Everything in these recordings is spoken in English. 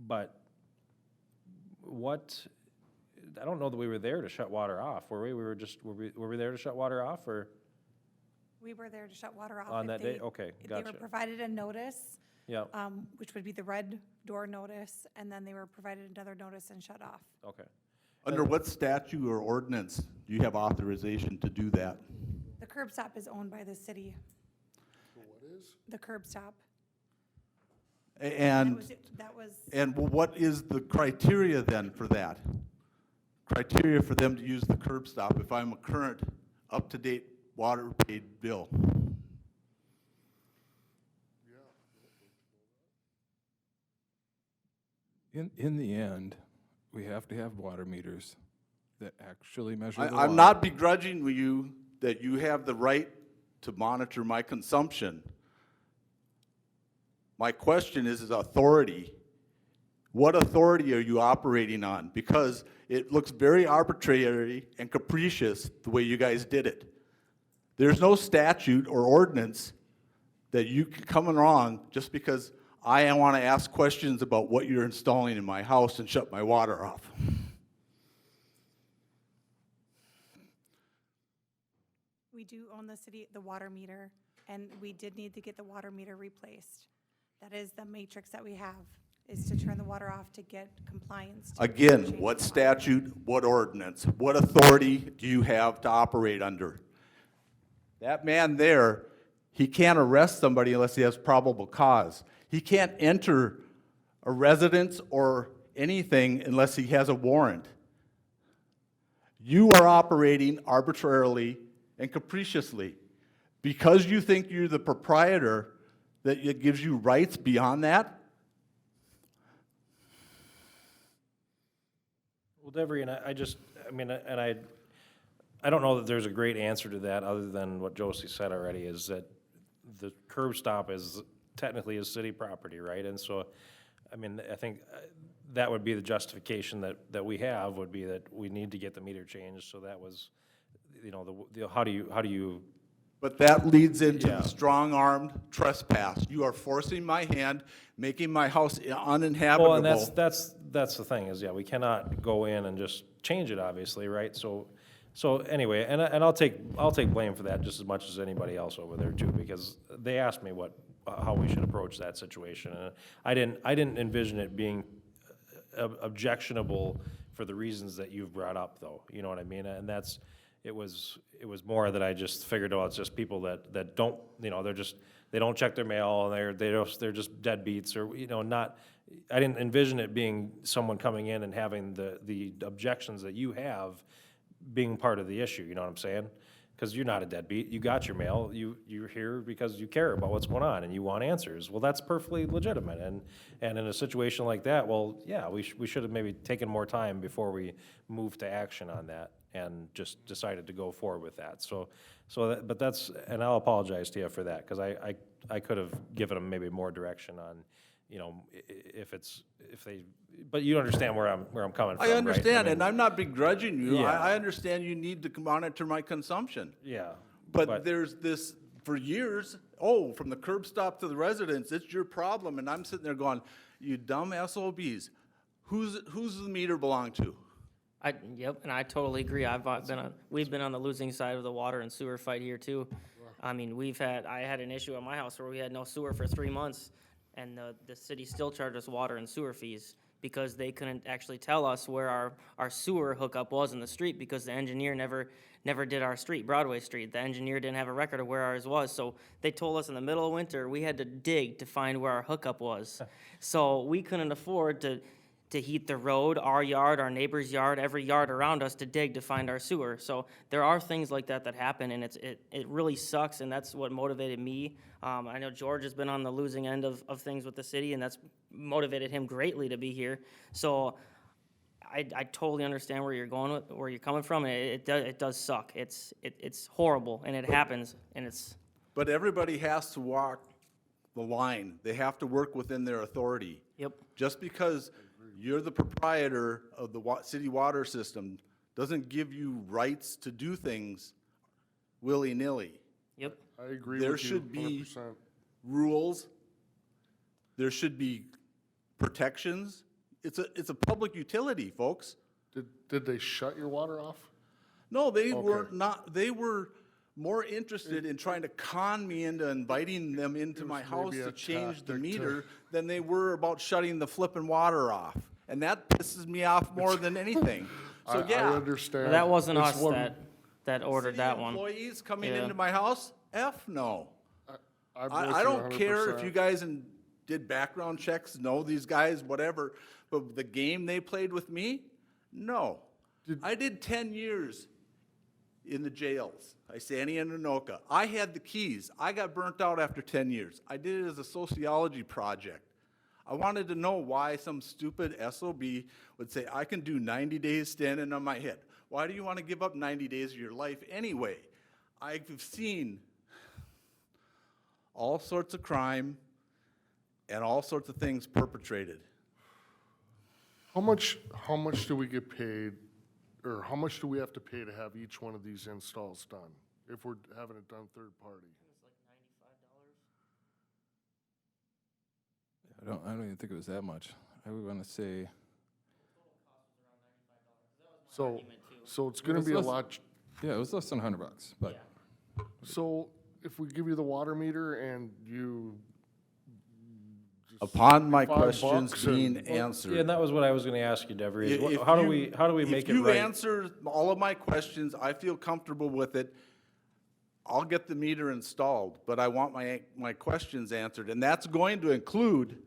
but what, I don't know that we were there to shut water off, were we? We were just, were we there to shut water off, or We were there to shut water off. on if that day? they- Okay, if They were gotcha. provided a notice, Yeah, which would be the red door notice, and then they were provided another notice and shut off. okay. Under what statute or ordinance do you have authorization to do that? The curb stop is owned by the city, What is? the curb stop. And, That was, and what is the criteria then for that? Criteria for them to use the curb stop if I'm a current, up-to-date water paid bill? In the end, we have to have water meters that actually measure the water. I'm not begrudging you that you have the right to monitor my consumption. My question is authority. What authority are you operating on? Because it looks very arbitrary and capricious the way you guys did it. There's no statute or ordinance that you can come along just because I want to ask questions about what you're installing in my house and shut my water off. we do own the city, the water meter, and we did need to get the water meter replaced. That is the matrix that we have, is to turn the water off to get compliance. to Again, change what the water. statute, what ordinance, what authority do you have to operate under? That man there, he can't arrest somebody unless he has probable cause. He can't enter a residence or anything unless he has a warrant. You are operating arbitrarily and capriciously. Because you think you're the proprietor, that it gives you rights beyond that? Well, Devery, and I just, I mean, and I don't know that there's a great answer to that, other than what Josie said already, is that the curb stop is technically is city property, right? And so, I mean, I think that would be the justification that we have, would be that we need to get the meter changed, so that was, you know, how do you, But that leads into Yeah. the strong-armed trespass. You are forcing my hand, making my house uninhabitable. well, and that's the thing, is, yeah, we cannot go in and just change it, obviously, right? So anyway, and I'll take blame for that just as much as anybody else over there too, because they asked me how we should approach that situation, and I didn't envision it being objectionable for the reasons that you've brought up, though, you know what I mean? And it was more that I just figured, oh, it's just people that don't, you know, they don't check their mail, and they're just deadbeats, or, you know, not, I didn't envision it being someone coming in and having the objections that you have being part of the issue, you know what I'm saying? Because you're not a deadbeat, you got your mail, you're here because you care about what's going on and you want answers. Well, that's perfectly legitimate, and in a situation like that, well, yeah, we should have maybe taken more time before we moved to action on that and just decided to go forward with that. But that's, and I'll apologize to you for that, because I could have given them maybe more direction on, you know, if they, but you understand where I'm coming from, I right? understand, mean, and I'm not begrudging you. Yeah. I understand you need to monitor my consumption. Yeah. But there's this, for years, from the curb stop to the residence, it's your problem, and I'm sitting there going, you dumb SOBs. Who's the meter belong to? Yep, and I totally agree. We've been on the losing side of the water and sewer fight here too. I mean, I had an issue at my house where we had no sewer for 3 months, and the city still charged us water and sewer fees because they couldn't actually tell us where our sewer hookup was in the street, because the engineer never did our street, Broadway Street. The engineer didn't have a record of where ours was, so they told us in the middle of winter we had to dig to find where our hookup was. So we couldn't afford to heat the road, our yard, our neighbor's yard, every yard around us to dig to find our sewer. So there are things like that happen, and it really sucks, and that's what motivated me. I know George has been on the losing end of things with the city, and that's motivated him greatly to be here. So I totally understand where you're going with, where you're coming from, and it does suck. It's horrible, and it happens, and it's. But everybody has to walk the line. They have to work within their authority. Yep. Just because you're the proprietor of the city water system doesn't give you rights to do things willy-nilly. Yep. I agree There with you should be 100%. rules, there should be protections, It's a public utility, folks. Did they shut your water off? No, they were Okay. not, they were more interested in trying to con me into inviting them into It my was house maybe to a change the tactic to- meter than they were about shutting the flipping water off. And that pisses me off more than anything. So, I yeah. understand. But that wasn't It's us one- that ordered City that one. employees coming Yeah. into my house? F no. I'm with I you don't care if 100%. you guys did background checks, know these guys, whatever, but the game they played with me, no. I did 10 years in the jails, Isani and Anoka. I had the keys. I got burnt out after 10 years. I did it as a sociology project. I wanted to know why some stupid SOB would say, I can do 90 days standing on my head. Why do you want to give up 90 days of your life anyway? I've seen all sorts of crime and all sorts of things perpetrated. How much do we get paid, or how much do we have to pay to have each one of these installs done, if we're having it done third party? I don't even think it was that much. I would want to say, So it's gonna Let's- be a let's- lot, yeah, it was less than $100, but so if we give you the water meter and you. just Upon my $5 questions being and- Yeah, and answered. that was what I was gonna ask you, Devery, is If how do you- we make it If you right? answer all of my questions, I feel comfortable with it, I'll get the meter installed, but I want my questions answered, and that's going to include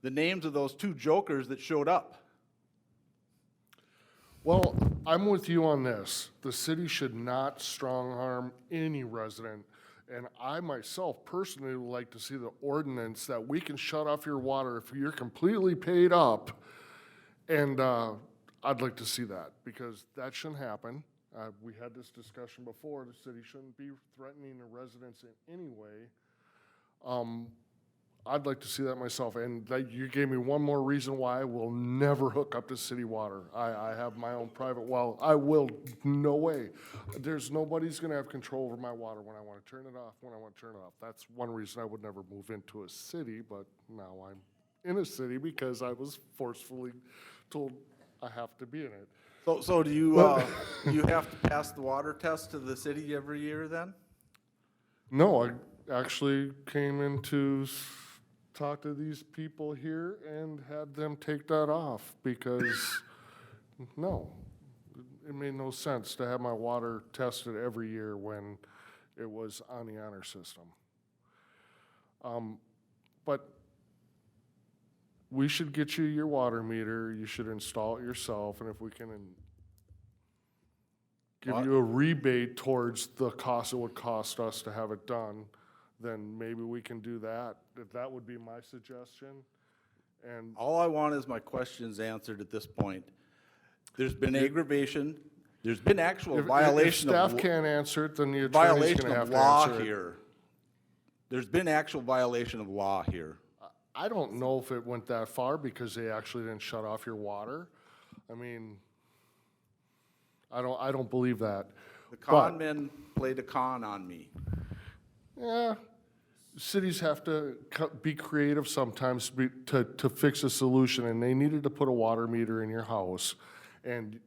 the names of those two jokers that showed up. Well, I'm with you on this. The city should not strong-arm any resident. And I myself personally would like to see the ordinance that we can shut off your water if you're completely paid up. And I'd like to see that, because that shouldn't happen. We had this discussion before. The city shouldn't be threatening the residents in any way. I'd like to see that myself, and that, you gave me one more reason why I will never hook up to city water. I have my own private well, I will, no way. Nobody's gonna have control over my water when I wanna turn it off, when I wanna turn it off. That's one reason I would never move into a city, but now I'm in a city because I was forcefully told I have to be in it. So do you, you have to pass the water test to the city every year then? No, I actually came in to talk to these people here and had them take that off because, no, it made no sense to have my water tested every year when it was on the honor system. But we should get you your water meter, you should install it yourself, and if we can give you a rebate towards the cost it would cost us to have it done, then maybe we can do that. That would be my suggestion. And All I want is my questions answered at this point. There's been aggravation, there's been actual if violation of. staff can't answer it, then the attorney's Violation gonna have of to law answer it. here. There's been actual violation of law here. I don't know if it went that far because they actually didn't shut off your water. I mean, I don't believe that. The con men played a con on me. Yeah, cities have to be creative sometimes to fix a solution, and they needed to put a water meter in your house, and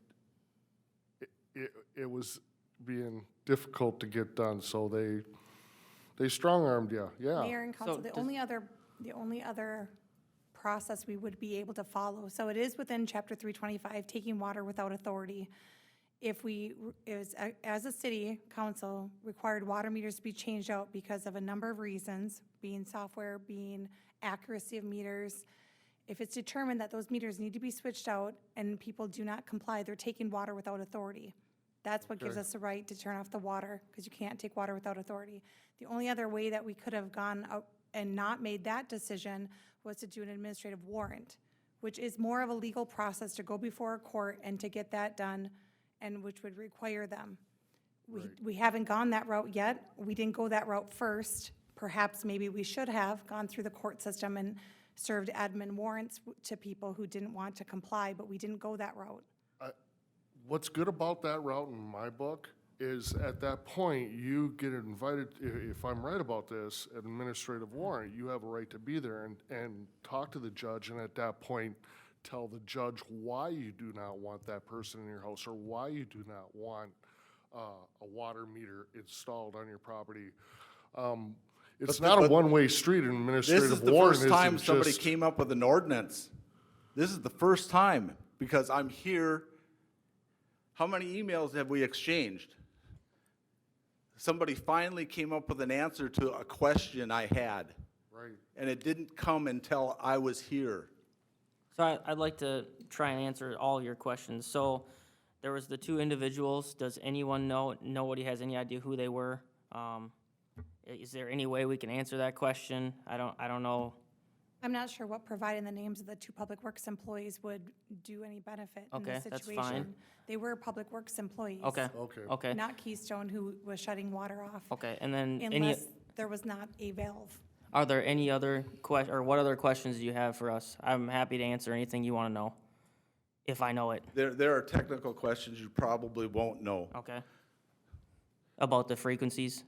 it was being difficult to get done, so they strong-armed you, yeah. Mayor and council, the does- only other process we would be able to follow, so it is within chapter 325, taking water without authority. If we, as a city council, required water meters to be changed out because of a number of reasons, being software, being accuracy of meters. If it's determined that those meters need to be switched out and people do not comply, they're taking water without authority. That's what gives us the right to turn off the water, because you can't take water without authority. The only other way that we could have gone out and not made that decision was to do an administrative warrant, which is more of a legal process to go before a court and to get that done, and which would require them. We haven't gone that route yet. We didn't go that route first. Perhaps maybe we should have gone through the court system and served admin warrants to people who didn't want to comply, but we didn't go that route. What's good about that route in my book is at that point, you get invited, if I'm right about this, administrative warrant, you have a right to be there and talk to the judge, and at that point, tell the judge why you do not want that person in your house or why you do not want a water meter installed on your property. It's not a but one-way street in This administrative is the warrant. first time isn't somebody just- came up with an ordinance. This is the first time, because I'm here. How many emails have we exchanged? Somebody finally came up with an answer to a question I had, Right. and it didn't come until I was here. So I'd like to try and answer all your questions. So there was the two individuals. Does anyone know, nobody has any idea who they were? Is there any way we can answer that question? I don't know. I'm not sure what providing the names of the two Public Works employees would do any benefit in this Okay, that's situation. fine. They were Public Works employees. Okay, Okay. okay, Not Keystone, who was shutting water off. okay. And then any, Unless there was not a valve. are there any other or what other questions do you have for us? I'm happy to answer anything you want to know, if I know it. There are technical questions you probably won't know. Okay. About the frequencies?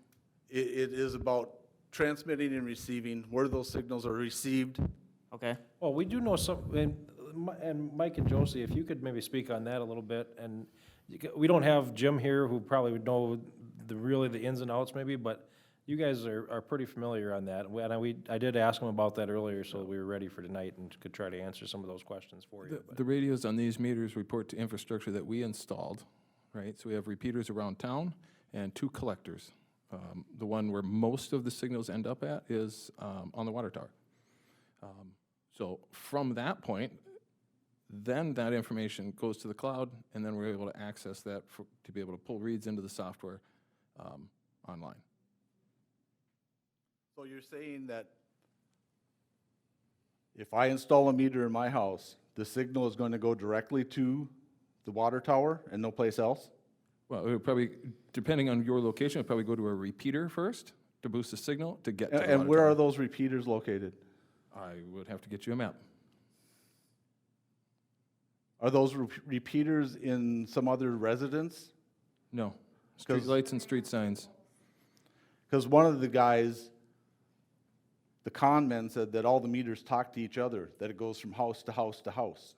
It is about transmitting and receiving, where those signals are received. Okay. Well, we do know some, and Mike and Josie, if you could maybe speak on that a little bit, and we don't have Jim here, who probably would know really the ins and outs maybe, but you guys are pretty familiar on that. I did ask him about that earlier, so we were ready for tonight and could try to answer some of those questions for you. The radios on these meters report to infrastructure that we installed, right? So we have repeaters around town and 2 collectors. The one where most of the signals end up at is on the water tower. So from that point, then that information goes to the cloud, and then we're able to access that to be able to pull reads into the software online. So you're saying that if I install a meter in my house, the signal is going to go directly to the water tower and no place else? Well, it would probably, depending on your location, it would probably go to a repeater first to boost the signal to get to the water And where tower. are those repeaters located? I would have to get you a map. Are those repeaters in some other residence? No. Street 'Cause- lights and street signs. Because one of the guys, the con men, said that all the meters talk to each other, that it goes from house to house to house.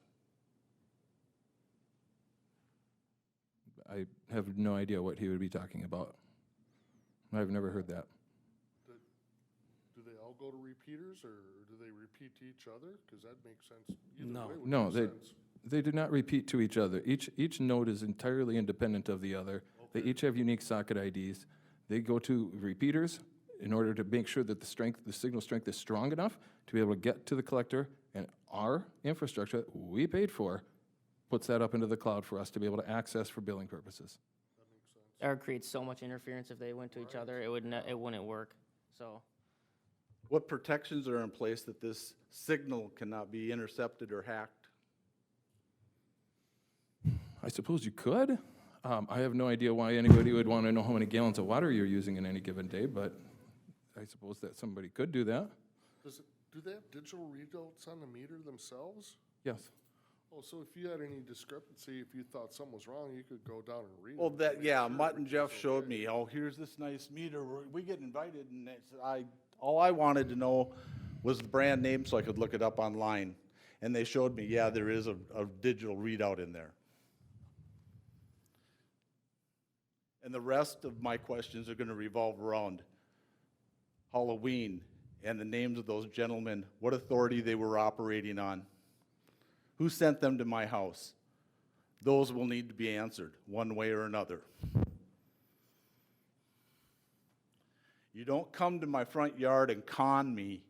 I have no idea what he would be talking about. I've never heard that. Do they all go to repeaters, or do they repeat to each other? Because that makes sense. Either No. way would No, make they, sense. they do not repeat to each other. Each node is entirely independent of the other. They each have unique socket IDs. They go to repeaters in order to make sure that the signal strength is strong enough to be able to get to the collector, and our infrastructure that we paid for puts that up into the cloud for us to be able to access for billing purposes. That would create so much interference if they went to each other, it wouldn't work, so. What protections are in place that this signal cannot be intercepted or hacked? I suppose you could. I have no idea why anybody would want to know how many gallons of water you're using in any given day, but I suppose that somebody could do that. Do they have digital readouts on the meter themselves? Yes. Oh, so if you had any discrepancy, if you thought something was wrong, you could go down and read it. Well, to that, make yeah, sure Mutt and Jeff everything's showed okay. me, oh, here's this nice meter, we get invited, and all I wanted to know was the brand name so I could look it up online. And they showed me, yeah, there is a digital readout in there. And the rest of my questions are gonna revolve around Halloween and the names of those gentlemen, what authority they were operating on, who sent them to my house. Those will need to be answered, one way or another. You don't come to my front yard and con me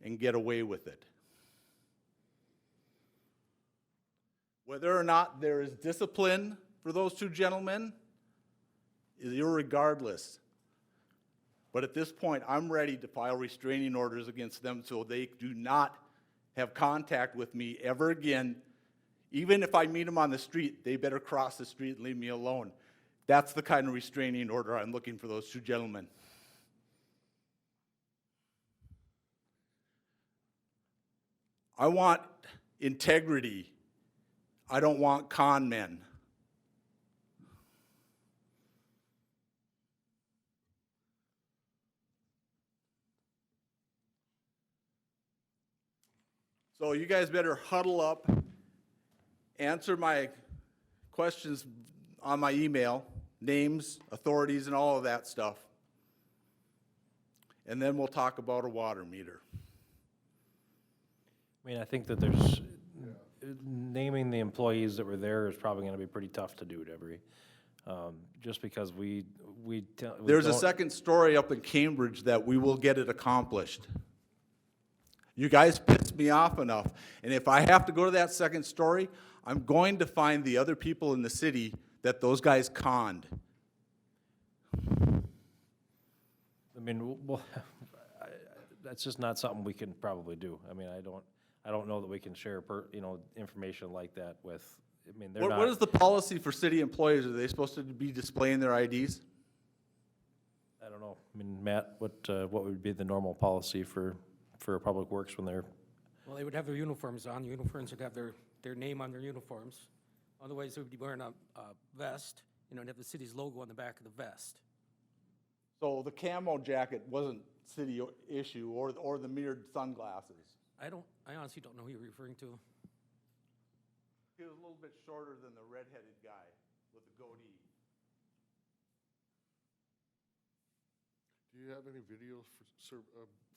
and get away with it. Whether or not there is discipline for those two gentlemen is irregardless. But at this point, I'm ready to file restraining orders against them so they do not have contact with me ever again. Even if I meet them on the street, they better cross the street and leave me alone. That's the kind of restraining order I'm looking for those two gentlemen. I want integrity. I don't want con men. So you guys better huddle up, answer my questions on my email, names, authorities, and all of that stuff. And then we'll talk about a water meter. I mean, I think that there's, naming the employees that were there is probably gonna be pretty tough to do, Deborah. Just because we There's a don't- second story up in Cambridge that we will get it accomplished. You guys pissed me off enough, and if I have to go to that second story, I'm going to find the other people in the city that those guys conned. I mean, well, that's just not something we can probably do. I mean, I don't know that we can share information like that with, I mean, they're What not. is the policy for city employees? Are they supposed to be displaying their IDs? I don't know. I mean, Matt, what would be the normal policy for Public Works when they're, Well, they would have their uniforms on. Uniforms would have their name on their uniforms. Otherwise, they would be wearing a vest, and have the city's logo on the back of the vest. So the camo jacket wasn't city issue, or the mirrored sunglasses? I honestly don't know who you're referring to. He was a little bit shorter than the redheaded guy with the goatee. Do you have any video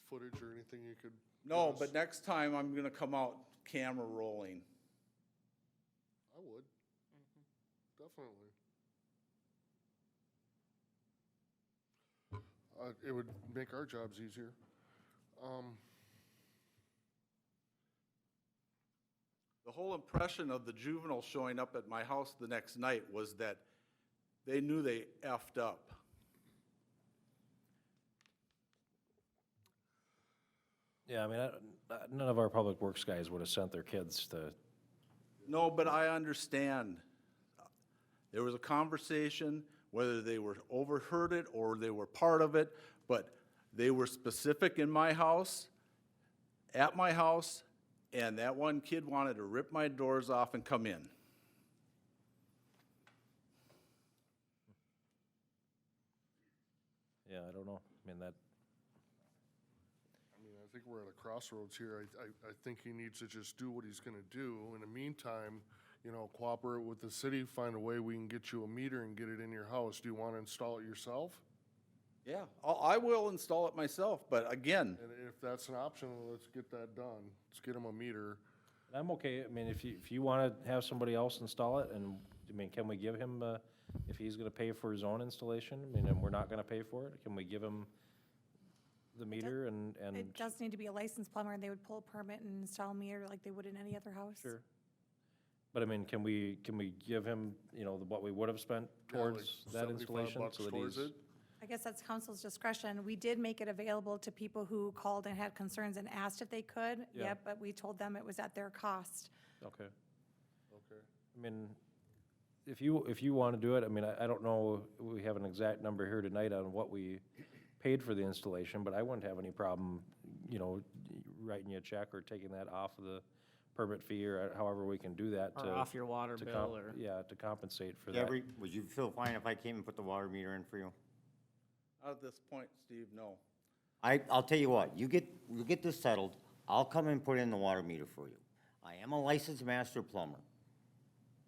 footage or anything you could? No, give us? but next time I'm gonna come out camera rolling. I would. Definitely. It would make our jobs easier. The whole impression of the juvenile showing up at my house the next night was that they knew they effed up. yeah, I mean, none of our Public Works guys would have sent their kids to, No, but I understand. There was a conversation, whether they were overheard it or they were part of it, but they were specific in my house, at my house, and that one kid wanted to rip my doors off and come in. yeah, I don't know. I mean, I mean, I think we're at a crossroads here. I think he needs to just do what he's gonna do. In the meantime, cooperate with the city, find a way we can get you a meter and get it in your house. Do you wanna install it yourself? Yeah, I will install it myself, but again, And if that's an option, well, let's get that done. Let's get him a meter. I'm okay. I mean, if you wanna have somebody else install it, and, I mean, can we give him, if he's gonna pay for his own installation, I mean, and we're not gonna pay for it, can we give him the meter and? It does need to be a licensed plumber, and they would pull a permit and install a meter like they would in any other house. Sure. But I mean, can we give him, what we would have spent Yeah, like towards that 75 installation? bucks So that towards he's it. I guess that's council's discretion. We did make it available to people who called and had concerns and asked if they could. Yeah. Yep, but we told them it was at their cost. Okay. Okay. I mean, if you want to do it, I mean, I don't know, we have an exact number here tonight on what we paid for the installation, but I wouldn't have any problem, writing you a check or taking that off of the permit fee, or however we can do that Or to. off your water to bill, or. Yeah, to compensate for that. Deborah, would you feel fine if I came and put the water meter in for you? at this point, Steve, no. I'll tell you what, you get this settled, I'll come and put in the water meter for you. I am a licensed master plumber.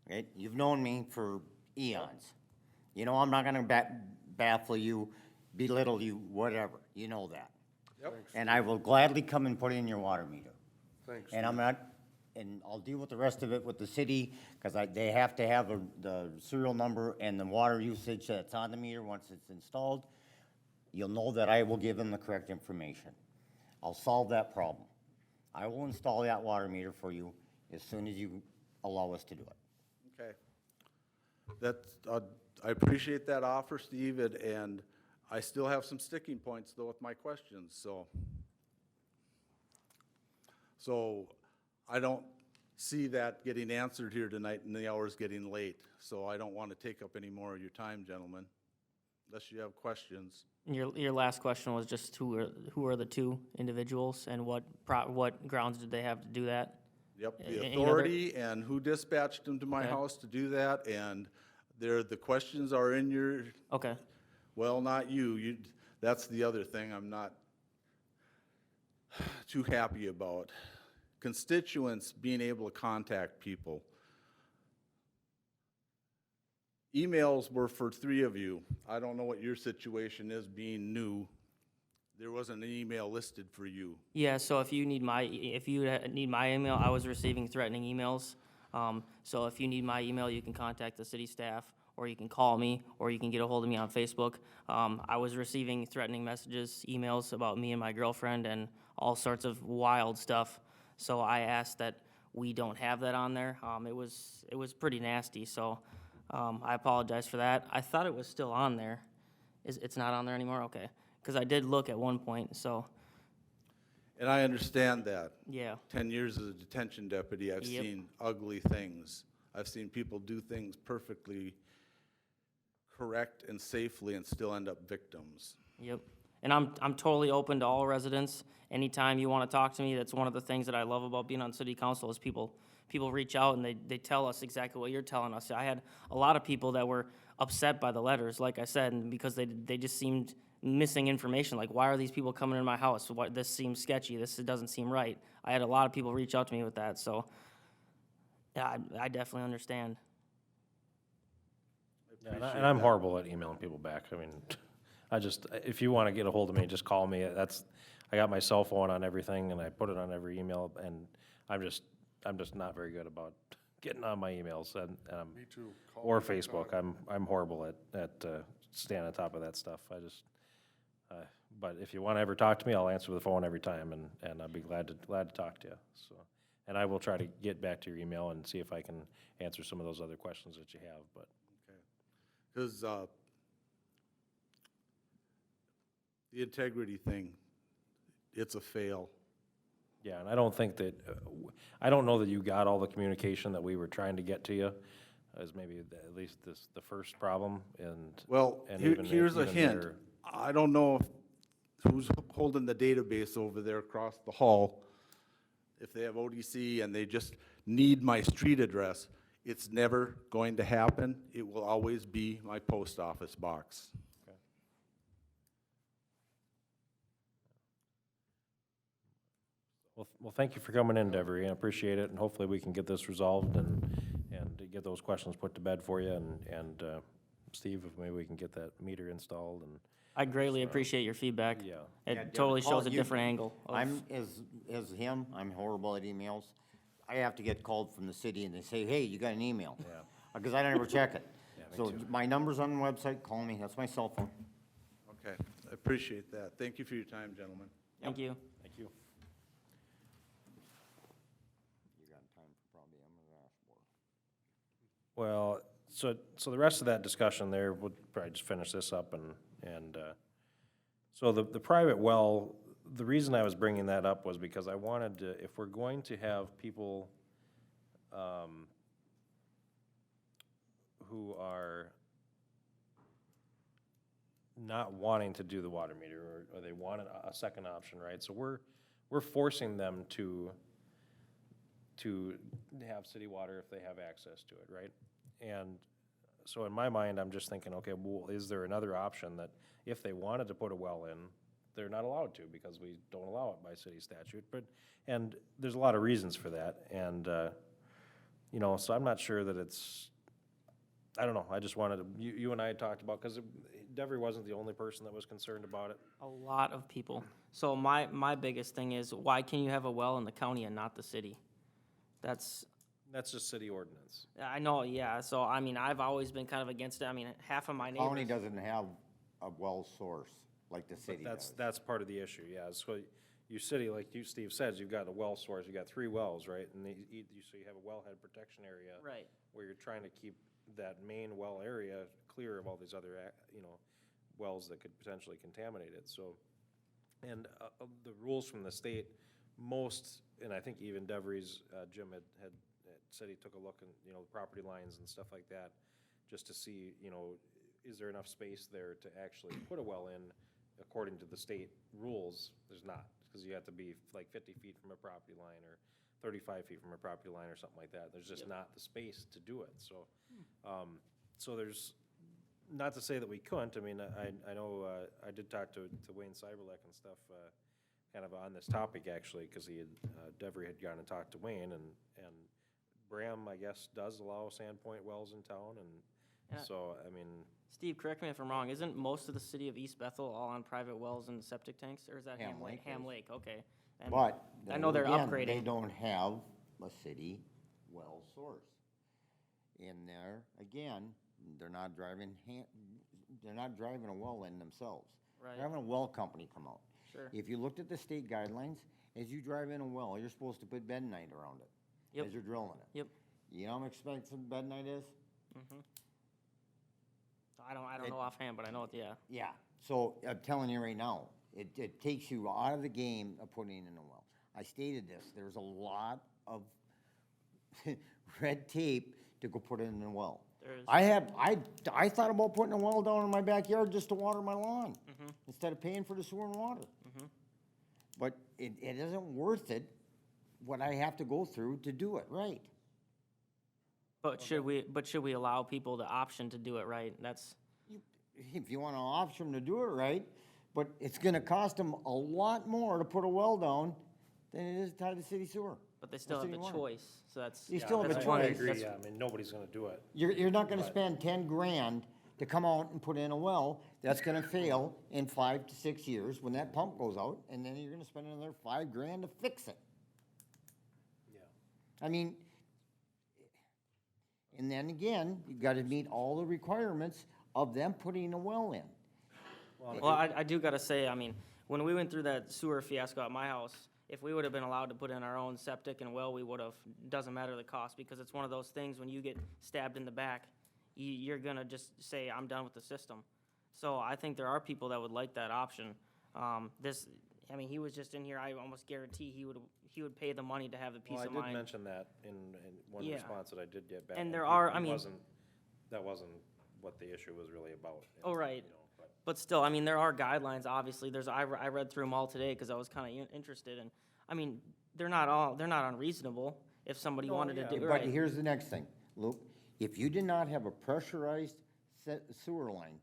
Okay, you've known me for eons. I'm not gonna baffle you, belittle you, whatever, you know that. Yep. And I will gladly come and put in your water meter. Thanks. And I'll deal with the rest of it with the city, because they have to have the serial number and the water usage that's on the meter once it's installed. You'll know that I will give them the correct information. I'll solve that problem. I will install that water meter for you as soon as you allow us to do it. Okay. That's, I appreciate that offer, Steve, and I still have some sticking points, though, with my questions, so. So I don't see that getting answered here tonight, and the hour's getting late, so I don't want to take up any more of your time, gentlemen, unless you have questions. Your last question was just who are the two individuals, and what grounds did they have to do that? Yep, Any the other- authority and who dispatched them to my Okay. house to do that, and the questions are in your, Okay, well, not you, that's the other thing I'm not too happy about. constituents being able to contact people. Emails were for 3 of you. I don't know what your situation is being new. There wasn't an email listed for you. Yeah, so if you need my email, I was receiving threatening emails. So if you need my email, you can contact the city staff, or you can call me, or you can get a hold of me on Facebook. I was receiving threatening messages, emails about me and my girlfriend and all sorts of wild stuff. So I asked that we don't have that on there. It was pretty nasty, so I apologize for that. I thought it was still on there. It's not on there anymore? Okay. Because I did look at one point, so, And I understand that. yeah. 10 years as a detention deputy, I've Yep. seen ugly things. I've seen people do things perfectly correct and safely and still end up victims. Yep. And I'm totally open to all residents. Anytime you want to talk to me, that's one of the things that I love about being on city council is people reach out and they tell us exactly what you're telling us. I had a lot of people that were upset by the letters, like I said, and because they just seemed missing information. Like, why are these people coming in my house? What, this seems sketchy. This doesn't seem right. I had a lot of people reach out to me with that. So, yeah, I definitely understand. Yeah, and I'm horrible at emailing people back. I mean, if you want to get a hold of me, just call me. I got my cell phone on everything, and I put it on every email, and I'm just not very good about getting on my emails, and Me too. Call or me anytime. Facebook. I'm horrible at staying on top of that stuff. But if you want to ever talk to me, I'll answer the phone every time, and I'll be glad to talk to you. So, and I will try to get back to your email and see if I can answer some of those other questions that you have, but. Because the integrity thing, it's a fail. Yeah, and I don't think that, I don't know that you got all the communication that we were trying to get to you, as maybe at least the first problem, and. Well, and here's a even hint. there- I don't know who's holding the database over there across the hall. If they have ODC and they just need my street address, it's never going to happen. It will always be my post office box. Well, thank you for coming in, Devery, I appreciate it, and hopefully we can get this resolved and to get those questions put to bed for you, and Steve, if maybe we can get that meter installed, and, I greatly appreciate your feedback. yeah. It Yeah, totally Paul, shows a you- different angle. I'm, as him, I'm horrible at emails. I have to get called from the city and they say, hey, you got an email? Yeah. Because I never check it. Yeah, me So too. my number's on the website, call me, that's my cell phone. Okay, I appreciate that. Thank you for your time, gentlemen. Thank you. Thank you. You got time for probably Dashboard. Well, so the rest of that discussion there, we'll probably just finish this up and, so the private well, the reason I was bringing that up was because I wanted to, if we're going to have people, who are not wanting to do the water meter, or they want a second option, right? So we're forcing them to have city water if they have access to it, right? And so in my mind, I'm just thinking, okay, well, is there another option that if they wanted to put a well in, they're not allowed to because we don't allow it by city statute, and there's a lot of reasons for that, and, so I'm not sure that I don't know, I just wanted to, you and I had talked about, because Devery wasn't the only person that was concerned about it. A lot of people. So my biggest thing is, why can you have a well in the county and not the city? That's That's just city ordinance. I know, yeah, so, I mean, I've always been kind of against it, I mean, half of my County neighbors. doesn't have a well source like the city does. That's part of the issue, yeah, so you city, like you, Steve says, you've got a well source, you got 3 wells, right? And so you have a wellhead protection area. Right. Where you're trying to keep that main well area clear of all these other, wells that could potentially contaminate it, so. And the rules from the state, and I think even Devery's, Jim had said he took a look and, the property lines and stuff like that, just to see, is there enough space there to actually put a well in according to the state rules? There's not, because you have to be like 50 feet from a property line or 35 feet from a property line or something like that. There's just not the space to do it, so. So there's, not to say that we couldn't, I mean, I know, I did talk to Wayne Cyberlek and stuff, kind of on this topic, actually, because he had, Devery had gone and talked to Wayne, and Bram, I guess, does allow Sandpoint wells in town, and Yeah. so, I mean, Steve, correct me if I'm wrong, isn't most of the city of East Bethel all on private wells and septic tanks, or is that Ham Ham Lake? Lake Ham is. Lake, okay. And But. I know they're again, upgrading. They don't have a city well source. In there, again, they're not driving a well in themselves. Right. They're having a well company come out. Sure. If you looked at the state guidelines, as you drive in a well, you're supposed to put bentonite around it. Yep. As you're drilling it. Yep. You know how expensive bentonite is? I don't know offhand, but I know it, yeah. Yeah, so I'm telling you right now, it takes you out of the game of putting in a well. I stated this, there's a lot of red tape to go put in a well. There is. I thought about putting a well down in my backyard just to water my lawn, instead of paying for the sewer and water. But it isn't worth it, what I have to go through to do it right. But should we allow people the option to do it right? That's, If you want an option to do it right, but it's gonna cost them a lot more to put a well down than it is to tie the city sewer. but they still have city the water. choice, so that's. You still have a that's choice. one- I agree, that's- yeah, I mean, nobody's gonna do it. You're not gonna spend 10 grand to come out and put in a well that's gonna fail in 5 to 6 years when that pump goes out, and then you're gonna spend another 5 grand to fix it. Yeah. I mean, and then again, you gotta meet all the requirements of them putting a well in. Well, I do gotta say, I mean, when we went through that sewer fiasco at my house, if we would've been allowed to put in our own septic and well, we would've. Doesn't matter the cost, because it's one of those things, when you get stabbed in the back, you're gonna just say, I'm done with the system. So I think there are people that would like that option. I mean, he was just in here, I almost guarantee he would pay the money to have the peace Well, I of did mind. mention that in one Yeah. response that I did get back. And there he- are- he I mean- That wasn't what the issue was really about. Oh, right. You know, but- But still, I mean, there are guidelines, obviously, I read through them all today, because I was kinda interested, and, I mean, they're not unreasonable, if somebody wanted to do it But right. here's the next thing, Luke, if you did not have a pressurized sewer line,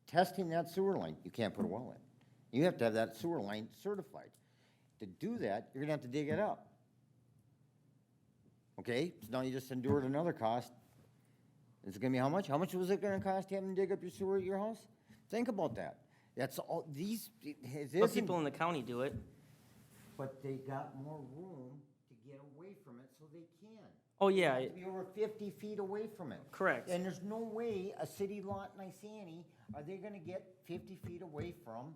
testing that sewer line, you can't put a well in. You have to have that sewer line certified. To do that, you're gonna have to dig it up. Okay, so now you just endured another cost. It's gonna be how much? How much was it gonna cost to have them dig up your sewer at your house? Think about that. That's all, it But isn't, people in the county do it. but they got more room to get away from it, so they can. Oh, yeah, They have to be over 50 feet away from it. correct. And there's no way a city lot in Isani, are they gonna get 50 feet away from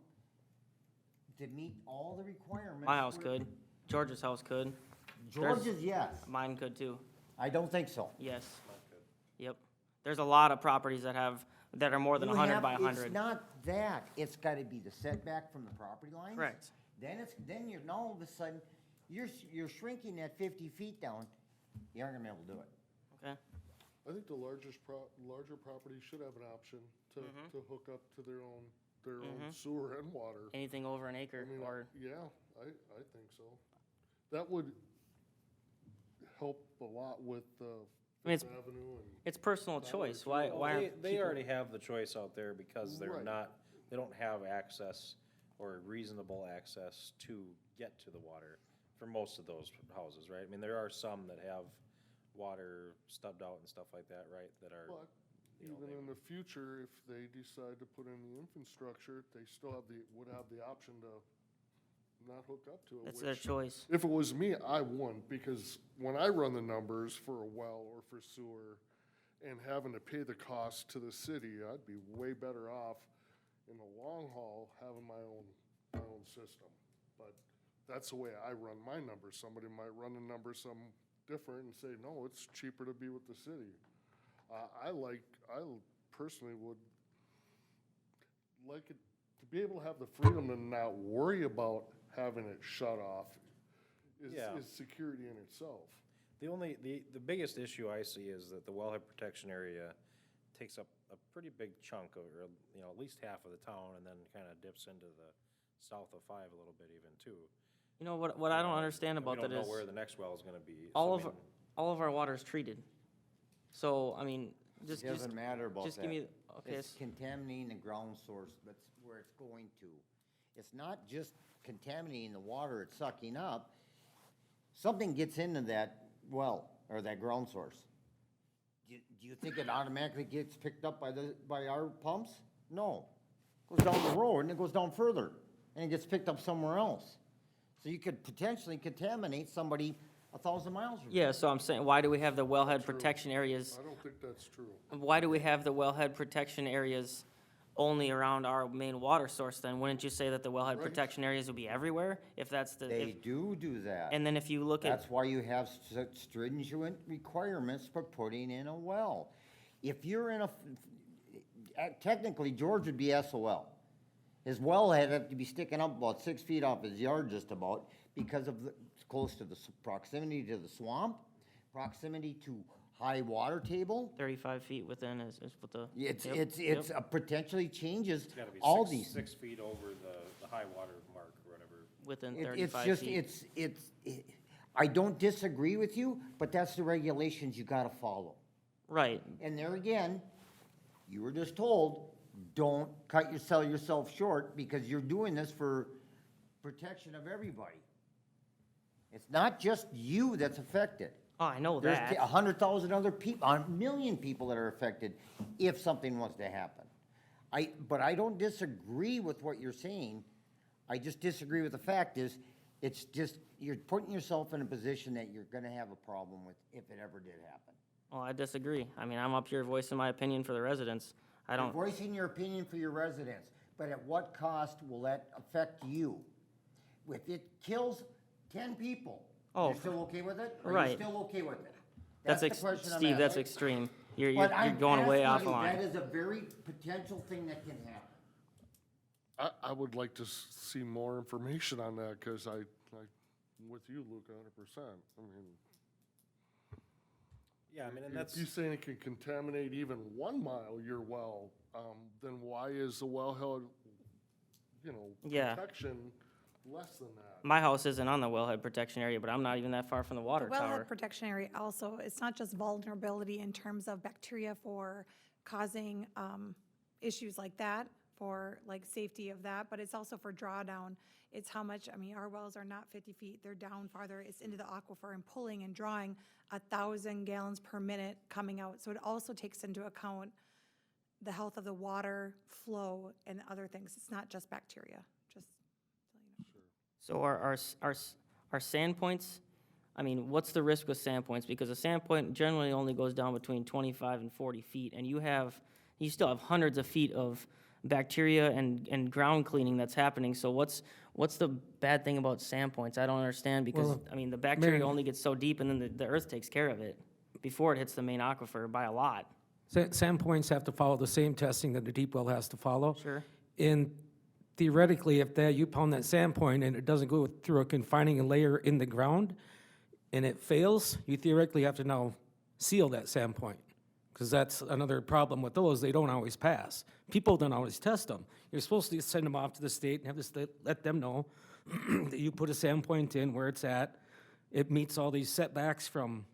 to meet all the requirements? My house for- could, George's house could, George's, yes. mine could too, I don't think so. yes. Yep. There's a lot of properties that are more than You 100 have- by It's 100. not that, it's gotta be the setback from the property lines. Correct. Then you're, now all of a sudden, you're shrinking that 50 feet down, you aren't gonna be able to do it. Okay, I think the larger properties should have an option to hook up to their own sewer and water. anything over an I acre, mean, or, yeah, I think so. That would help a lot with I mean, it's, Fifth Avenue and. it's personal choice, why Well, aren't They people? already have the choice out there because they're Right. not, they don't have access or reasonable access to get to the water for most of those houses, right? I mean, there are some that have water stubbed out and stuff like that, right, that are, But you know, even they- in the future, if they decide to put in the infrastructure, they still would have the option to not hook up to it. It's their which, choice. if it was me, I wouldn't, because when I run the numbers for a well or for sewer and having to pay the cost to the city, I'd be way better off in the long haul having my own system. But that's the way I run my numbers. Somebody might run the numbers some different and say, no, it's cheaper to be with the city. I personally would like it to be able to have the freedom to not worry about having it shut off Yeah. is security in itself. the biggest issue I see is that the wellhead protection area takes up a pretty big chunk of, or, you know, at least half of the town, and then kind of dips into the south of 5 a little bit even too. You know, what I don't understand about that We don't is, know where the next well is gonna be. all so, I of, mean, all of our water is treated. So, I mean, It just, doesn't matter about that. just give me, okay, It's contaminating the ground source, that's where it's going to. It's not just contaminating the water it's sucking up, something gets into that well or that ground source. Do you think it automatically gets picked up by our pumps? No. Goes down the road and it goes down further and it gets picked up somewhere else. So you could potentially contaminate somebody 1,000 miles from Yeah, so I'm saying, why do we have the wellhead protection areas? I don't think that's true. Why do we have the wellhead protection areas only around our main water source then? Wouldn't you say that the wellhead protection areas would be everywhere if that's the, They if, do that. and then if you look at, That's why you have such stringent requirements for putting in a well. If you're in technically, George would be SOL. His well had to be sticking up about 6 feet off his yard just about because of it's close to the proximity to the swamp, proximity to high water table. 35 feet within is what the. It's, Yep, it's, yep. it's potentially changes It's gotta be all six- these. 6 feet over the high water mark or whatever. Within It's 35 just, feet. I don't disagree with you, but that's the regulations you gotta follow. Right, And there again, you were just told, don't sell yourself short because you're doing this for protection of everybody. It's not just you that's affected. oh, I know There's that. 100,000 other people, 1,000,000 people that are affected if something was to happen. But I don't disagree with what you're saying. I just disagree with the fact is, it's just, you're putting yourself in a position that you're gonna have a problem with if it ever did happen. Oh, I disagree. I mean, I'm up here voicing my opinion for the residents. I You're don't, voicing your opinion for your residents, but at what cost will that affect you? If it kills 10 people, Oh, you're still okay with it? Are right. you still okay with it? that's, the question I'm Steve, that's asking. extreme. You're But I'm going way off asking the you, line. That is a very potential thing that can happen. I would like to see more information on that, because I'm with you, Luke, 100%. I mean, Yeah, I mean, and if that's, you're saying it can contaminate even 1 mile, your well, then why is the wellhead, Yeah. protection less than that? My house isn't on the wellhead protection area, but I'm not even that far from the water tower. Wellhead protection area also, it's not just vulnerability in terms of bacteria for causing issues like that, for like safety of that, but it's also for drawdown. It's how much, I mean, our wells are not 50 feet, they're down farther, it's into the aquifer and pulling and drawing 1,000 gallons per minute coming out. So it also takes into account the health of the water flow and other things. It's not just bacteria, just so you know. So our sand points, I mean, what's the risk with sand points? Because a sand point generally only goes down between 25 and 40 feet, and you still have hundreds of feet of bacteria and ground cleaning that's happening. So what's the bad thing about sand points? I don't understand, because, Well, I mean, the bacteria Mary- only gets so deep, and then the earth takes care of it before it hits the main aquifer by a lot. Sand points have to follow the same testing that a deep well has to follow. Sure. And theoretically, if you pound that sand point and it doesn't go through a confining layer in the ground and it fails, you theoretically have to now seal that sand point. Because that's another problem with those, they don't always pass. People don't always test them. You're supposed to send them off to the state and have the state let them know that you put a sand point in where it's at. It meets all these setbacks from,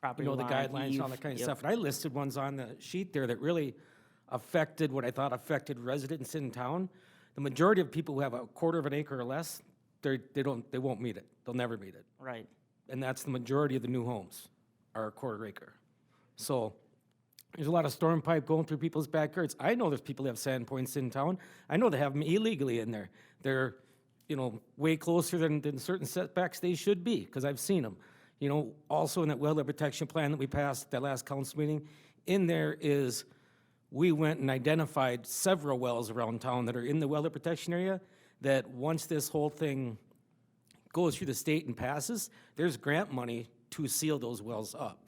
Property the line, guidelines, and all eve, that kind of yep. stuff. And I listed ones on the sheet there that really affected what I thought affected residents in town. The majority of people who have a 1/4 of an acre or less, they won't meet it. They'll never meet it. Right. And that's the majority of the new homes are a 1/4 acre. So there's a lot of storm pipe going through people's backyards. I know there's people that have sand points in town. I know they have them illegally in there. They're, way closer than certain setbacks they should be, because I've seen them. Also in that wellhead protection plan that we passed at that last council meeting, in there is, we went and identified several wells around town that are in the wellhead protection area, that once this whole thing goes through the state and passes, there's grant money to seal those wells up,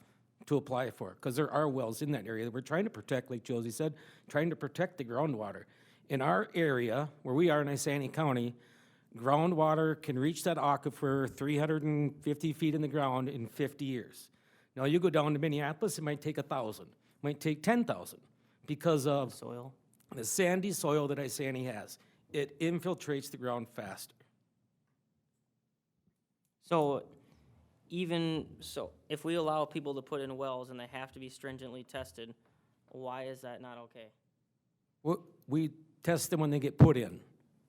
to apply for, because there are wells in that area that we're trying to protect, like Josie said, trying to protect the groundwater. In our area, where we are in Isani County, groundwater can reach that aquifer 350 feet in the ground in 50 years. Now, you go down to Minneapolis, it might take 1,000, might take 10,000, because of Soil. the sandy soil that Isani has. It infiltrates the ground faster. So if we allow people to put in wells and they have to be stringently tested, why is that not okay? We test them when they get put in.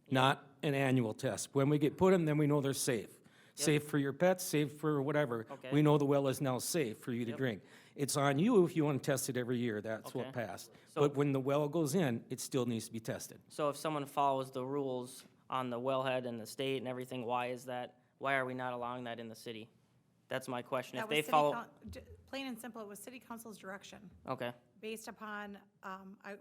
not an annual test. When we get put them, then we know they're safe. Safe for your pets, safe for whatever. Okay. We know the well is now safe for you to drink. It's on you if you want to test it every year, that's what Okay. passed. So- But when the well goes in, it still needs to be tested. So if someone follows the rules on the wellhead and the state and everything, why is that, why are we not allowing that in the city? That's my question. If That they was city follow, plain and simple, it was city council's direction. okay, Based upon,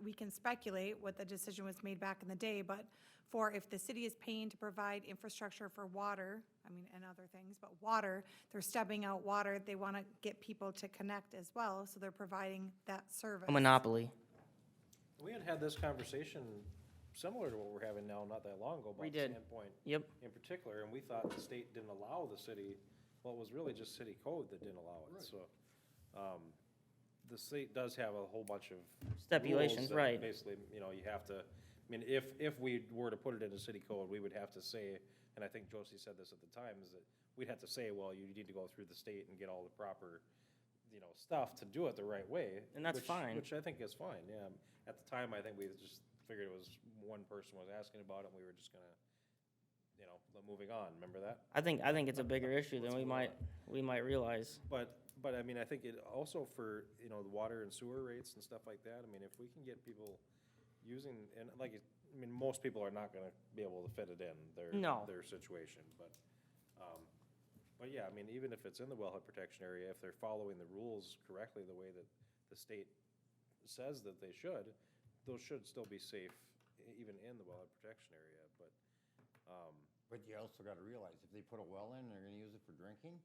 we can speculate what the decision was made back in the day, but for if the city is paying to provide infrastructure for water, I mean, and other things, but water, they're stubbing out water, they want to get people to connect as well, so they're providing that service. a monopoly. We had this conversation similar to what we're having now, not that long ago, We about did. Sandpoint Yep. in particular, and we thought the state didn't allow the city, well, it was really just city code that didn't allow it, so. The state does have a whole bunch of. Stipulations, rules that right. Basically, you know, you have to, I mean, if we were to put it into city code, we would have to say, and I think Josie said this at the time, is that we'd have to say, well, you need to go through the state and get all the proper, you know, stuff to do it the right way. And that's fine. Which I think is fine, yeah. At the time, I think we just figured it was one person was asking about it, and we were just gonna, you know, moving on, remember that? I think it's a bigger issue than we might realize. But I mean, I think it also for, you know, the water and sewer rates and stuff like that, I mean, if we can get people using, and like, I mean, most people are not gonna be able to fit it in No. their situation, but yeah, I mean, even if it's in the wellhead protection area, if they're following the rules correctly, the way that the state says that they should, those should still be safe, even in the wellhead protection area, but, But you also gotta realize, if they put a well in, they're gonna use it for drinking,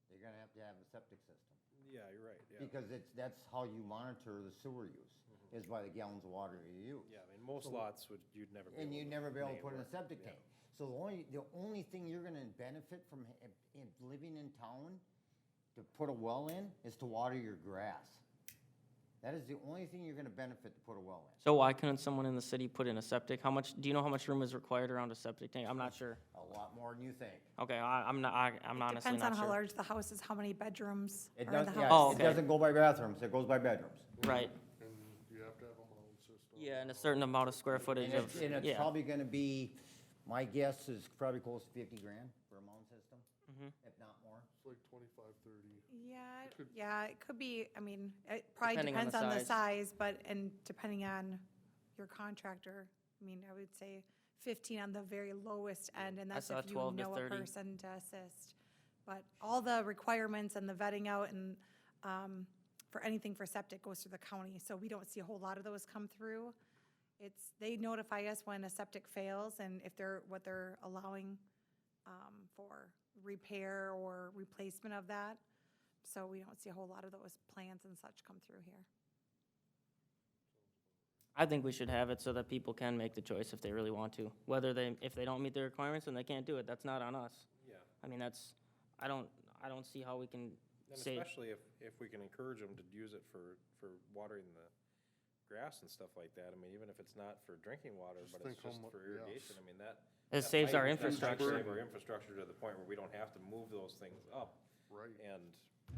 they're gonna have to have a septic system. yeah, you're right, yeah. Because that's how you monitor the sewer use, is by the gallons of water you use. Yeah, I mean, most lots would, you'd never be able And to. you'd never be able to name put in a where- septic yeah. tank. So the only thing you're gonna benefit from in living in town to put a well in is to water your grass. That is the only thing you're gonna benefit to put a well in. So why couldn't someone in the city put in a septic? Do you know how much room is required around a septic tank? I'm not sure. A lot more than you think. Okay, I'm honestly Depends not on how sure. large the house is, how many bedrooms It are in does, the yeah, house. Oh, it okay. doesn't go by bathrooms, it goes by bedrooms. Right, And you have to have a mound system. yeah, and a certain amount of square footage And of, it's yeah. probably gonna be, my guess is probably close to 50 grand for a mound system, Mm-hmm. if not more. It's like 25, 30. Yeah, it could be, I mean, it probably Depending on the depends on the size. size, but, and depending on your contractor, I mean, I would say 15 on the very lowest end, and I that's saw if you 12 to know a 30. person to assist. But all the requirements and the vetting out and, for anything for septic goes through the county, so we don't see a whole lot of those come through. They notify us when a septic fails and if what they're allowing, for repair or replacement of that. So we don't see a whole lot of those plans and such come through here. I think we should have it so that people can make the choice if they really want to. If they don't meet the requirements and they can't do it, that's not on us. Yeah. I mean, I don't see how we can And say, especially if we can encourage them to use it for watering the grass and stuff like that. I mean, even if it's not for drinking water, Just but it's think how just mu- for yes. irrigation, I mean, that. it that saves our might- that might infrastructure. Save our infrastructure to the point where we don't have to move those things up. Right. And,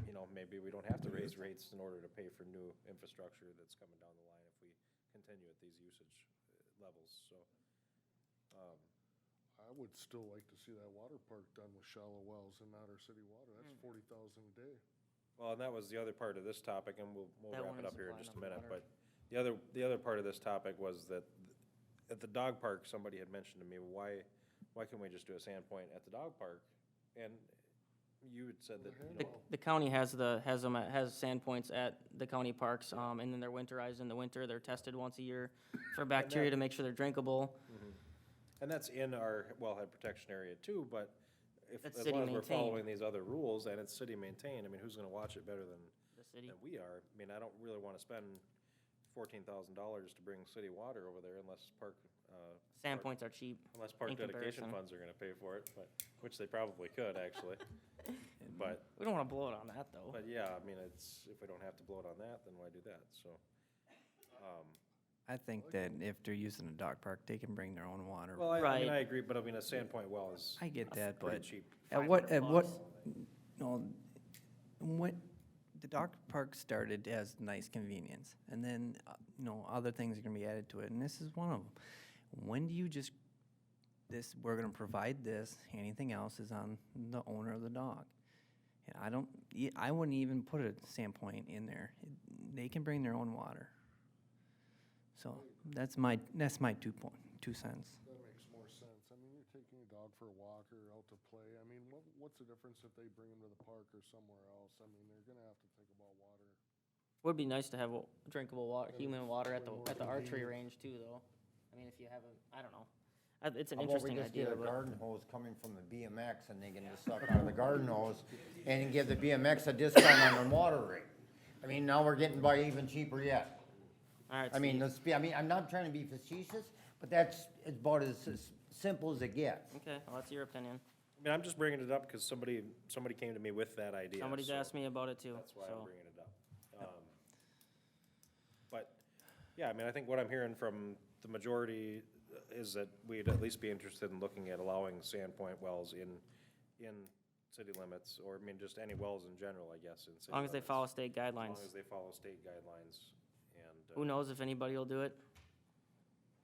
you know, maybe we don't have to raise rates in order to pay for new infrastructure that's coming down the line if we continue at these usage levels, so. I would still like to see that water park done with shallow wells and not our city water. That's 40,000 a day. Well, and that was the other part of this topic, and we'll That wrap one it is up here in supplying just a enough minute, water. but the other part of this topic was that at the dog park, somebody had mentioned to me, why can't we just do a Sandpoint at the dog park? And you had said that, you know, The county has sand points at the county parks, and then they're winterized in the winter. They're tested once a year for bacteria to make sure they're drinkable. and that's in our wellhead protection area too, but That's as city long as we're maintained. following these other rules and it's city maintained, I mean, who's gonna watch it better than The city. we are? I mean, I don't really wanna spend $14,000 to bring city water over there unless Sand points are cheap. unless park in dedication comparison. funds are gonna pay for it, which they probably could, actually. But, We don't want to blow it on that, though. yeah, I mean, if we don't have to blow it on that, then why do that, so. I think that if they're using a dog park, they can bring their own water. Well, I mean, Right. I agree, but I mean, a Sandpoint well is I get that, pretty but cheap. at what, 500 no, what, the dog park started as nice convenience, and then, other things are gonna be added to it, and this is one of them. When do you just this, we're gonna provide this, anything else is on the owner of the dog. And I don't, I wouldn't even put a Sandpoint in there. They can bring their own water. So that's my 2 cents. That makes more sense. I mean, you're taking a dog for a walk or out to play. I mean, what's the difference if they bring him to the park or somewhere else? I mean, they're gonna have to think about water. Would be nice to have drinkable water, human water at the archery range too, though. I mean, if you have I don't know. It's an How about we interesting just idea, get a but garden hose coming from the BMX and they can just suck out of the garden hose and give the BMX a discount on their water rate? I mean, now we're getting by even cheaper yet. all right. I mean, Steve. I'm not trying to be facetious, but that's about as simple as it gets. Okay, well, that's your opinion. I mean, I'm just bringing it up because somebody came to me with that idea. Somebody's so asked me about it too, That's why so. I'm bringing it up. But, yeah, I mean, I think what I'm hearing from the majority is that we'd at least be interested in looking at allowing Sandpoint wells in city limits, or, I mean, just any wells in general, I guess, in city As long as they limits. follow state As guidelines. long as they follow state guidelines, and. Who knows if anybody will do it?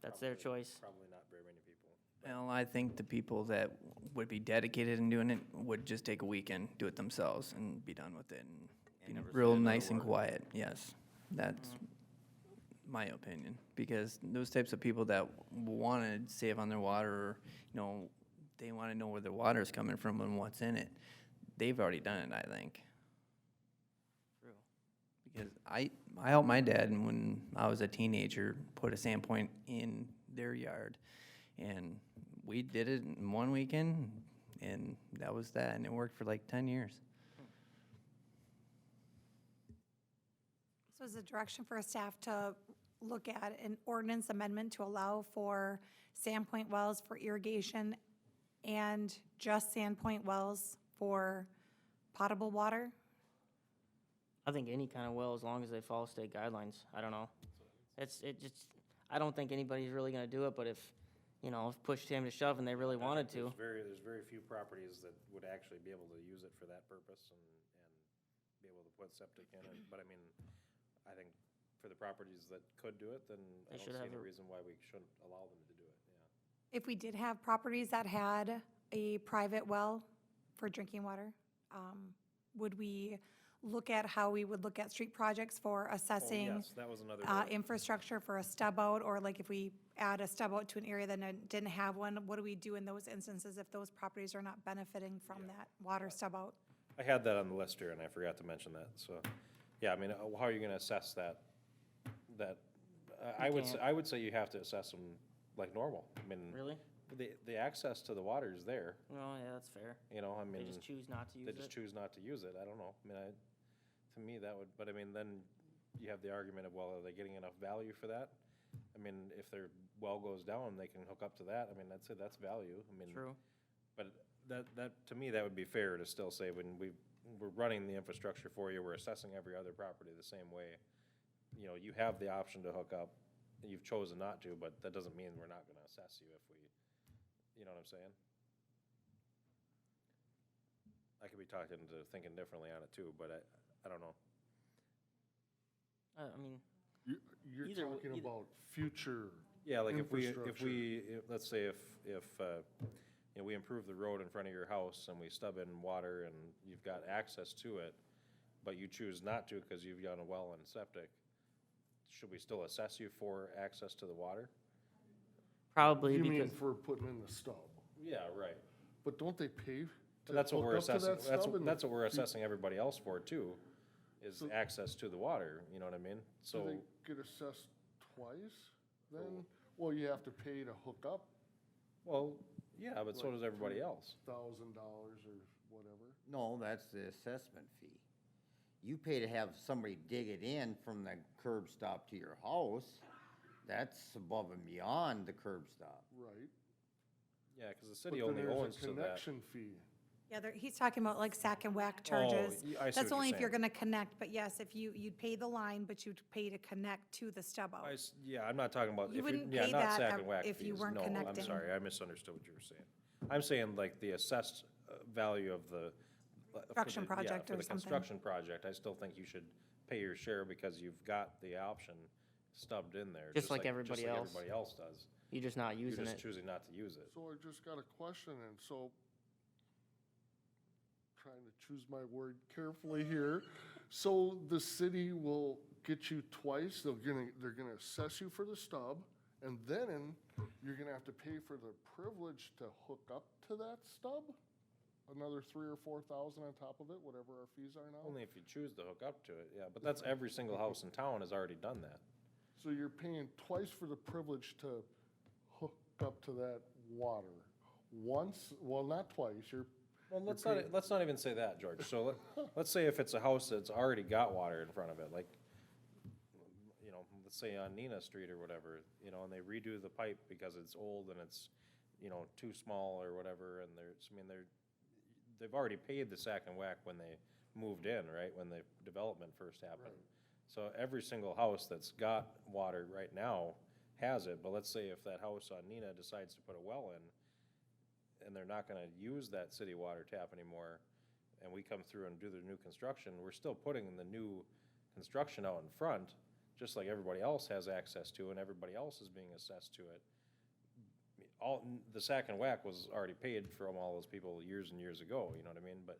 That's their choice. Probably not very many people. Well, I think the people that would be dedicated in doing it would just take a weekend, do it themselves, and be done with it, and be real nice and quiet. Yes, that's my opinion. Because those types of people that want to save on their water, or, you know, they want to know where their water is coming from and what's in it. They've already done it, I think. True. Because I helped my dad, and when I was a teenager, put a Sandpoint in their yard, and we did it in one weekend, and that was that, and it worked for like 10 years. So is the direction for staff to look at an ordinance amendment to allow for Sandpoint wells for irrigation and just Sandpoint wells for potable water? I think any kind of well, as long as they follow state guidelines. I don't know. I don't think anybody's really gonna do it, but if push came to shove and they really wanted to. There's very few properties that would actually be able to use it for that purpose and be able to put septic in it. But I mean, I think for the properties that could do it, then I They don't should see have any a- reason why we shouldn't allow them to do it, yeah. If we did have properties that had a private well for drinking water, would we look at how we would look at street projects for assessing Yes, that was another. way. infrastructure for a stub out, or like if we add a stub out to an area that didn't have one, what do we do in those instances if those properties are not benefiting from that water stub out? I had that on the list here and I forgot to mention that, so, yeah, I mean, how are you gonna assess that? I would say you have to assess them like normal. I mean. Really? The access to the water is there, Oh, yeah, that's fair. I They mean. just choose not to use They it. just choose not to use it, I don't know, I mean, to me, that would, but I mean, then you have the argument of, well, are they getting enough value for that? I mean, if their well goes down, they can hook up to that, I mean, that's it, that's value, I mean. True. But to me, that would be fair to still say, when we're running the infrastructure for you, we're assessing every other property the same way. You have the option to hook up, and you've chosen not to, but that doesn't mean we're not gonna assess you if we, you know what I'm saying? I could be talking to thinking differently on it too, but I don't know. I mean, You're Either w- talking either- about future. Yeah, like if Infrastructure. let's say if we improve the road in front of your house and we stub in water and you've got access to it, but you choose not to because you've got a well and septic, should we still assess you for access to the water? probably You mean because, for putting in the stub? Yeah, right. But don't they pay to But that's what hook we're up to that assessing, stub and that's what we're be- assessing everybody else for too, is So- access to the water, you know what I mean? Do So, they get assessed twice then? Well, you have to pay to hook up well, yeah, but so does everybody else. $1,000 or whatever. No, that's the assessment fee. You pay to have somebody dig it in from the curb stop to your house. That's above and beyond the curb stop. Right. Yeah, because the But city then only there's a owns to that. connection fee. Yeah, he's talking about like sack and whack charges. I see That's what only you're if you're saying. gonna connect, but yes, if you'd pay the line, but you'd pay to connect to the stub out. Yeah, I'm not talking about, You if wouldn't yeah, pay not that sack ev- and whack if you fees. weren't No, I'm connecting. sorry, I misunderstood what you were saying. I'm saying like the assessed value of the. for Construction the- yeah, project for or the something. construction project, I still think you should pay your share because you've got the option. stubbed in there. Just like everybody else. Everybody else does. You're just not You're using just it. choosing not to use it. So I just got a question, and so, trying to choose my word carefully here. So the city will get you twice, they're gonna assess you for the stub, and then you're gonna have to pay for the privilege to hook up to that stub? Another 3,000 or 4,000 on top of it, whatever our fees are now? Only if you choose to hook up to it, yeah, but that's every single house in town has already done that. So you're paying twice for the privilege to hook up to that water. Once, well, not twice, Well, let's not even say that, George. So let's say if it's a house that's already got water in front of it, like, you know, let's say on Nina Street or whatever, you know, and they redo the pipe because it's old and it's, you know, too small or whatever, and they've already paid the sack and whack when they moved in, right, when the development first happened. So every single house that's got water right now has it, but let's say if that house on Nina decides to put a well in, and they're not gonna use that city water tap anymore, and we come through and do the new construction, we're still putting the new construction out in front, just like everybody else has access to, and everybody else is being assessed to it. The sack and whack was already paid from all those people years and years ago, you know what I mean? But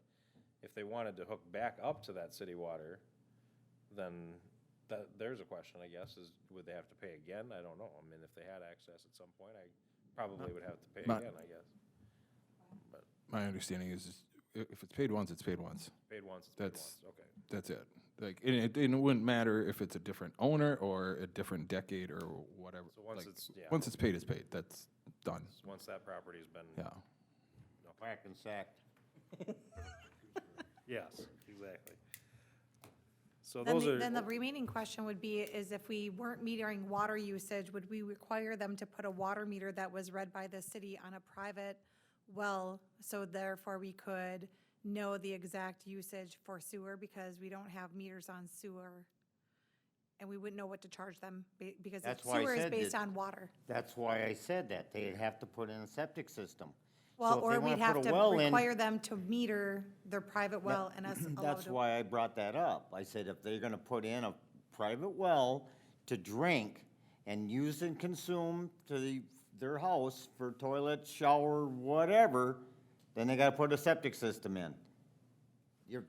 if they wanted to hook back up to that city water, then there's a question, I guess, is would they have to pay again? I don't know. I mean, if they had access at some point, I probably would have to pay Not- again, I guess. But My understanding is if it's paid once, it's paid once. paid once, it's paid That's- once, okay. That's it. Like, and it wouldn't matter if it's a different owner or a different decade or whatever. So once Like, it's, yeah. Once it's paid, it's paid. That's done. Once that property's been. Yeah. Whacked and sacked. Yes, exactly. So Then those are. then the remaining question would be, is if we weren't metering water usage, would we require them to put a water meter that was read by the city on a private well? So therefore, we could know the exact usage for sewer, because we don't have meters on sewer. And we wouldn't know what to charge them, because the That's why I sewer is said based that- on water. That's why I said that. They'd have to put in a septic system. Well, So if they or we'd wanna have put a to well in- require them to meter their private well and us allow That's to. why I brought that up. I said if they're gonna put in a private well to drink and use and consume to their house for toilet, shower, whatever, then they gotta put a septic system in. Yeah,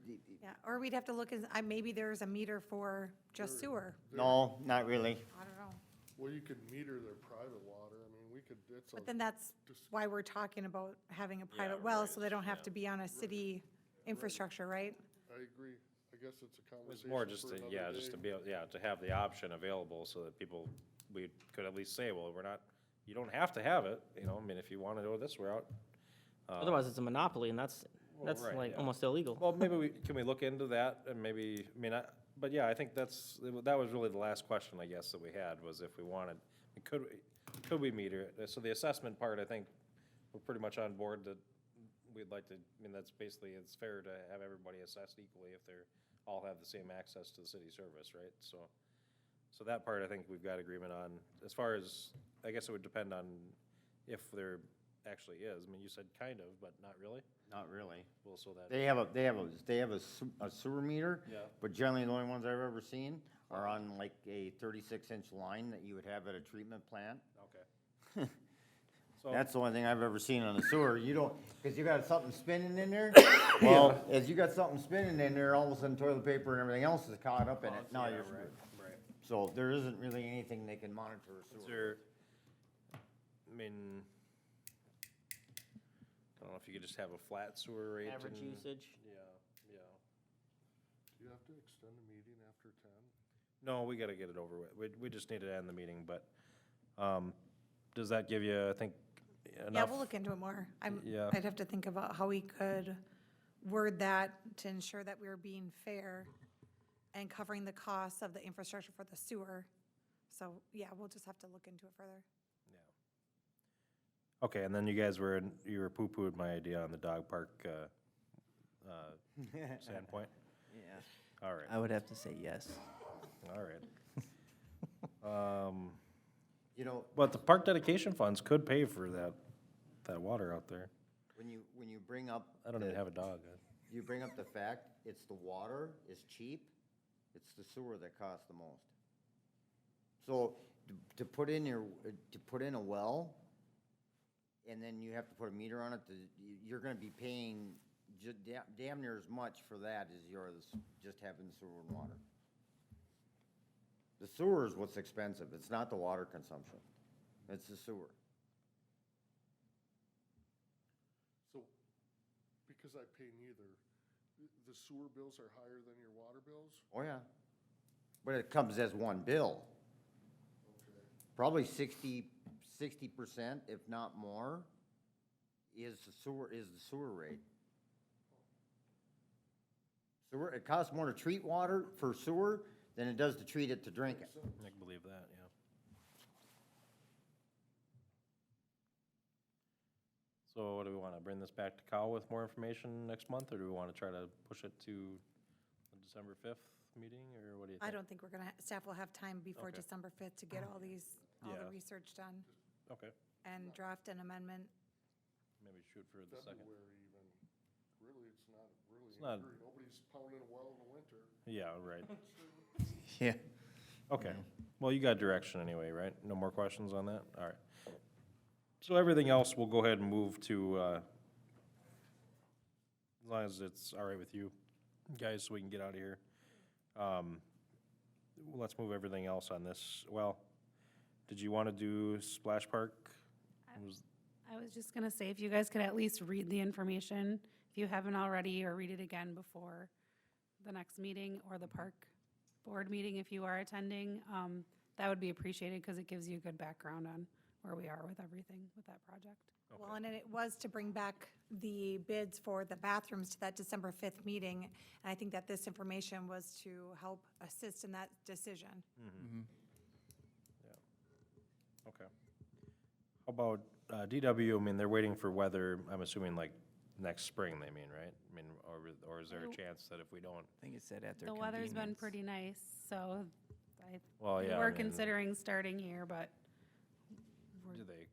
or we'd have to look, maybe there's a meter for just sewer. No, not really. I don't know. well, you could meter their private water, I mean, we could, it's a. But then that's why we're talking about having a private well, so they don't have to be on a city infrastructure, right? I agree. I guess it's a It's conversation more just for to, another just to day. be, to have the option available so that people, we could at least say, well, you don't have to have it, you know, I mean, if you wanna go this route. Otherwise, it's a monopoly, and that's right, like yeah. almost illegal. Well, maybe can we look into that and maybe, but yeah, I think that was really the last question, I guess, that we had, was if we wanted, could we meter it? So the assessment part, I think, we're pretty much on board that we'd like to, that's basically, it's fair to have everybody assessed equally if they're, all have the same access to the city service, right? So that part, I think we've got agreement on. As far as, I guess it would depend on if there actually is. I mean, you said kind of, but not really. Not really. Well, so that. They have a sewer meter. Yeah. But generally, the only ones I've ever seen are on like a 36-inch line that you would have at a treatment plant. Okay. So. That's the only thing I've ever seen on a sewer. You don't, because you got something spinning in there. Well, as you got something spinning in there, all of a sudden toilet paper and everything else is caught up in it. Now you're screwed. Right. So there isn't really anything they can monitor a Is sewer. there, I mean, I don't know if you could just have a flat sewer rate. Average and- usage. Yeah. Do you have to extend the meeting after 10? No, we gotta get it over with. We just need to end the meeting, but, does that give you, I think, enough? Yeah, we'll look into it more. Yeah. I'd have to think about how we could word that to ensure that we're being fair and covering the costs of the infrastructure for the sewer. So, yeah, we'll just have to look into it further. Yeah. Okay, and then you guys you were poo-pooed my idea on the dog park, standpoint? Yeah. All right, I would have to say yes. all right. You know, But the park dedication funds could pay for that water out there. when you bring up. I don't even have a dog. You bring up the fact, it's the water is cheap, it's the sewer that costs the most. So to put in a well, and then you have to put a meter on it, you're gonna be paying damn near as much for that as you're just having sewer and water. The sewer is what's expensive, it's not the water consumption, it's the sewer. So, because I pay neither, the sewer bills are higher than your water bills? Oh, yeah. But it comes as one bill. Probably 60%, if not more, is the sewer rate. Sewer, it costs more to treat water for sewer than it does to treat it to drink it. I can believe that, yeah. So do we want to bring this back to Cal with more information next month, or do we want to try to push it to the December 5th meeting, or what do you think? I don't think we're gonna, staff will have time before Okay. December 5th to get all the Yeah. research done Okay, and draft an amendment. maybe shoot for the second. February even. Really, it's not really It's any not- hurry. Nobody's pounding a well in the winter. Yeah, right. Yeah. Okay, well, you got direction anyway, right? No more questions on that? All right. So everything else, we'll go ahead and move to, as long as it's all right with you guys, so we can get out of here. Let's move everything else on this. Well, did you want to do Splash Park? Was- I was just gonna say, if you guys could at least read the information, if you haven't already, or read it again before the next meeting or the park board meeting, if you are attending, that would be appreciated, because it gives you a good background on where we are with everything with that project. Well, and it was to bring back the bids for the bathrooms to that December 5th meeting. And I think that this information was to help assist in that decision. Okay. How about DW? I mean, they're waiting for weather, I'm assuming like next spring, they mean, right? I mean, or is there a chance that if we don't? I think it said at their The weather's been convenience. pretty nice, so Well, yeah. I we're mean, considering starting here, but Do they,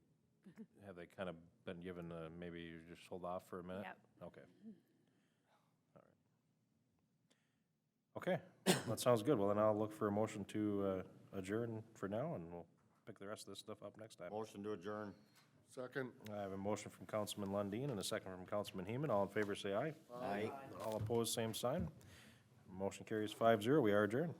have they kind of been given, maybe you just hold off for a minute? Yep. Okay. All right. Okay, that sounds good. Well, then I'll look for a motion to adjourn for now, and we'll pick the rest of this stuff up next time. Motion to adjourn. Second. I have a motion from Councilman Lundin and a second from Councilman Heeman. All in favor, say aye. Aye. All opposed, same sign. Motion carries 5-0. We are adjourned.